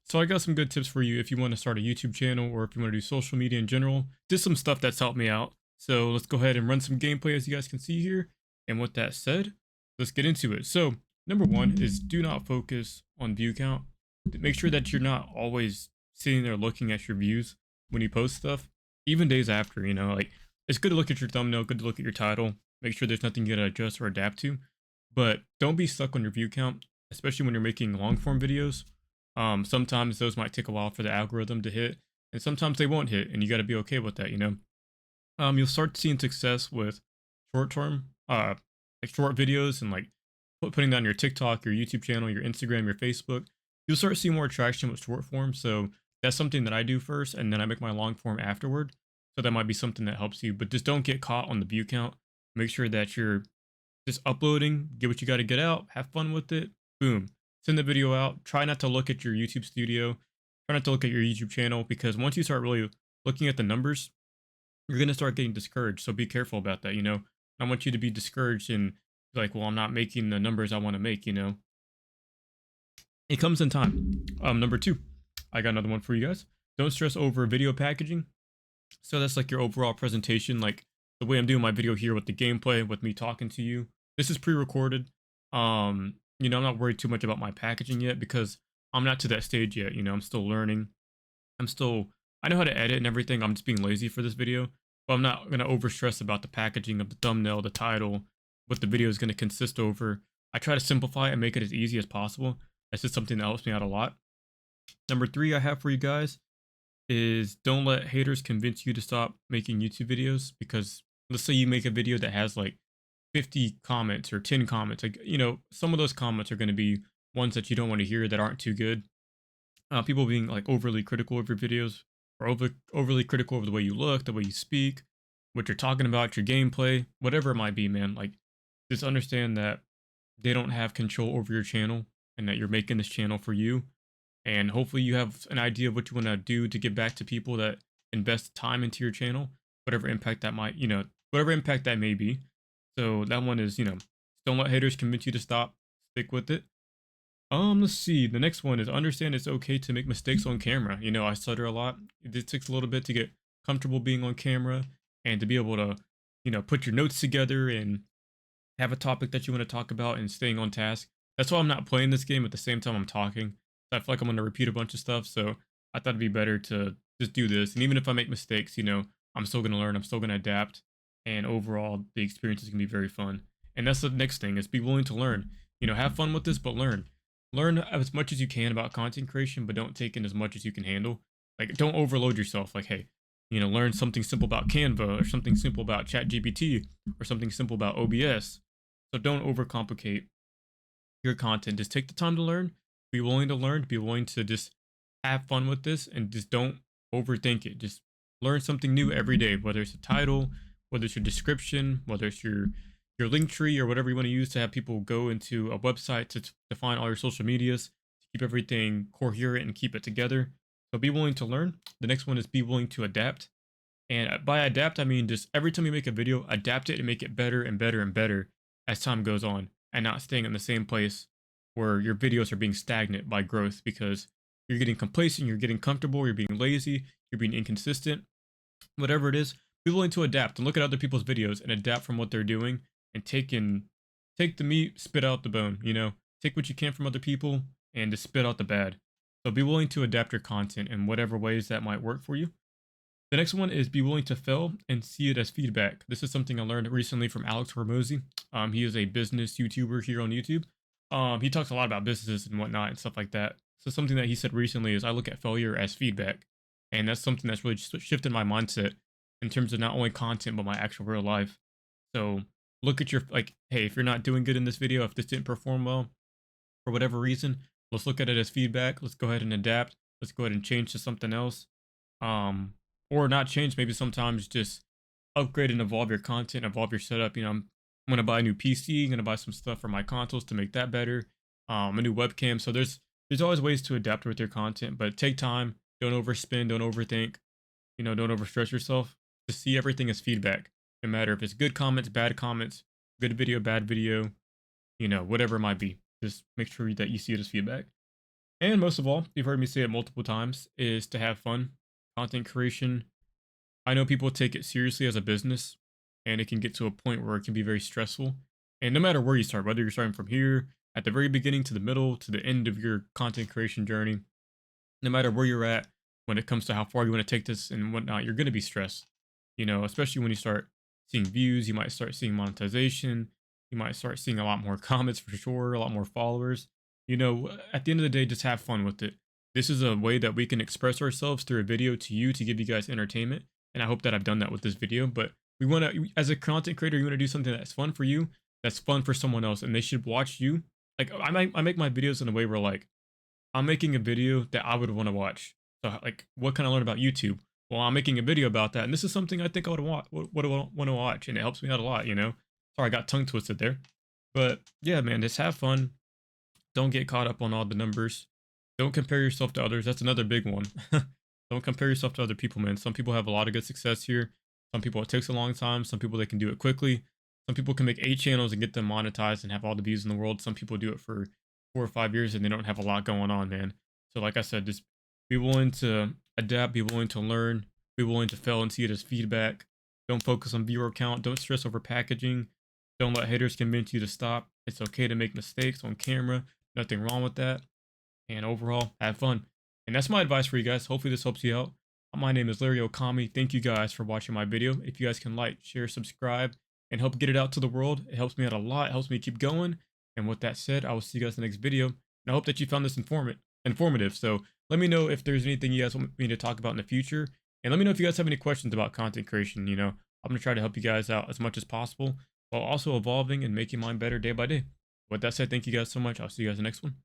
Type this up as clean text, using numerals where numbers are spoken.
So I got some good tips for you if you want to start a YouTube channel or if you want to do social media in general. Just some stuff that's helped me out. So let's go ahead and run some gameplay as you guys can see here. And with that said, let's get into it. So number one is do not focus on view count. Make sure that you're not always sitting there looking at your views when you post stuff, even days after, like it's good to look at your thumbnail, good to look at your title, make sure there's nothing you gotta adjust or adapt to, but don't be stuck on your view count, especially when you're making long form videos. Sometimes those might take a while for the algorithm to hit, and sometimes they won't hit, and you got to be okay with that. You'll start seeing success with short term, like short videos, and like putting that on your TikTok, your YouTube channel, your Instagram, your Facebook. You'll start seeing more traction with short form. So that's something that I do first, and then I make my long form afterward. So that might be something that helps you, but just don't get caught on the view count. Make sure that you're just uploading, get what you got to get out, have fun with it. Boom. Send the video out. Try not to look at your YouTube studio. Try not to look at your YouTube channel because once you start really looking at the numbers, you're going to start getting discouraged. So be careful about that. I want you to be discouraged and be like, well, I'm not making the numbers I want to make. It comes in time. Number two, I got another one for you guys. Don't stress over video packaging. So that's like your overall presentation, like the way I'm doing my video here with the gameplay, with me talking to you. This is pre-recorded. I'm not worried too much about my packaging yet because I'm not to that stage yet. I'm still learning. I know how to edit and everything. I'm just being lazy for this video, but I'm not gonna overstress about the packaging of the thumbnail, the title, what the video is gonna consist over. I try to simplify it and make it as easy as possible. That's just something that helps me out a lot. Number three I have for you guys is don't let haters convince you to stop making YouTube videos because let's say you make a video that has like 50 comments or 10 comments. Like, some of those comments are going to be ones that you don't want to hear that aren't too good. People being like overly critical of your videos or overly critical of the way you look, the way you speak, what you're talking about, your gameplay, whatever it might be, man. Like, just understand that they don't have control over your channel and that you're making this channel for you, and hopefully you have an idea of what you want to do to give back to people that invest time into your channel, whatever impact that might, whatever impact that may be. So that one is, don't let haters convince you to stop. Stick with it. Let's see. The next one is understand it's okay to make mistakes on camera. I stutter a lot. It takes a little bit to get comfortable being on camera and to be able to, put your notes together and have a topic that you want to talk about and staying on task. That's why I'm not playing this game at the same time I'm talking. I feel like I'm going to repeat a bunch of stuff. So I thought it'd be better to just do this. And even if I make mistakes, I'm still going to learn. I'm still going to adapt. And overall, the experience is going to be very fun. And that's the next thing is be willing to learn. Have fun with this, but learn. Learn as much as you can about content creation, but don't take in as much as you can handle. Like, don't overload yourself. Like, hey, learn something simple about Canva or something simple about ChatGPT or something simple about OBS. So don't overcomplicate your content. Just take the time to learn, be willing to learn, be willing to just have fun with this, and just don't overthink it. Just learn something new every day, whether it's a title, whether it's your description, whether it's your link tree or whatever you want to use to have people go into a website to define all your social medias, to keep everything coherent and keep it together. So be willing to learn. The next one is be willing to adapt. And by adapt, I mean just every time you make a video, adapt it and make it better and better and better as time goes on, and not staying in the same place where your videos are being stagnant by growth because you're getting complacent, you're getting comfortable, you're being lazy, you're being inconsistent, whatever it is. Be willing to adapt and look at other people's videos and adapt from what they're doing and take the meat, spit out the bone. Take what you can from other people and just spit out the bad. So be willing to adapt your content in whatever ways that might work for you. The next one is be willing to fail and see it as feedback. This is something I learned recently from Alex Hormozy. He is a business YouTuber here on YouTube. He talks a lot about businesses and whatnot and stuff like that. So something that he said recently is I look at failure as feedback. And that's something that's really shifted my mindset in terms of not only content, but my actual real life. So look at like, hey, if you're not doing good in this video, if this didn't perform well for whatever reason, let's look at it as feedback. Let's go ahead and adapt. Let's go ahead and change to something else. Or not change, maybe sometimes just upgrade and evolve your content, evolve your setup. I'm gonna buy a new PC, I'm gonna buy some stuff for my consoles to make that better, a new webcam. So there's always ways to adapt with your content, but take time, don't overspend, don't overthink, don't overstress yourself. Just see everything as feedback, no matter if it's good comments, good video, bad video, whatever it might be. Just make sure that you see it as feedback. And most of all, you've heard me say it multiple times, is to have fun. Content creation, I know people take it seriously as a business, and it can get to a point where it can be very stressful. And no matter where you start, whether you're starting from here at the very beginning to the middle to the end of your content creation journey, no matter where you're at when it comes to how far you want to take this and whatnot, you're going to be stressed. You know, especially when you start seeing views, you might start seeing monetization, you might start seeing a lot more comments for sure, a lot more followers. You know, at the end of the day, just have fun with it. This is a way that we can express ourselves through a video to you to give you guys entertainment. And I hope that I've done that with this video. But we want to, as a content creator, you want to do something that's fun for you, that's fun for someone else, and they should watch you. Like I make my videos in a way where like I'm making a video that I would want to watch. So like, what can I learn about YouTube? Well, I'm making a video about that, and this is something I think I would want to watch, and it helps me out a lot. You know, sorry I got tongue twisted there, but yeah, man, just have fun. Don't get caught up on all the numbers. Don't compare yourself to others. That's another big one. Don't compare yourself to other people, man. Some people have a lot of good success here. Some people it takes a long time. Some people they can do it quickly. Some people can make 8 channels and get them monetized and have all the views in the world. Some people do it for 4 or 5 years and they don't have a lot going on, man. So like I said, just be willing to adapt, be willing to learn, be willing to fail and see it as feedback. Don't focus on viewer count. Don't stress over packaging. Don't let haters convince you to stop. It's okay to make mistakes on camera. Nothing wrong with that. And overall, have fun. And that's my advice for you guys. Hopefully this helps you out. My name is Larry Okami. Thank you guys for watching my video. If you guys can like, share, subscribe, and help get it out to the world, it helps me out a lot. It helps me keep going. And with that said, I will see you guys in the next video. And I hope that you found this informative. So let me know if there's anything you guys want me to talk about in the future. And let me know if you guys have any questions about content creation. You know, I'm going to try to help you guys out as much as possible while also evolving and making mine better day by day. With that said, thank you guys so much. I'll see you guys in the next one.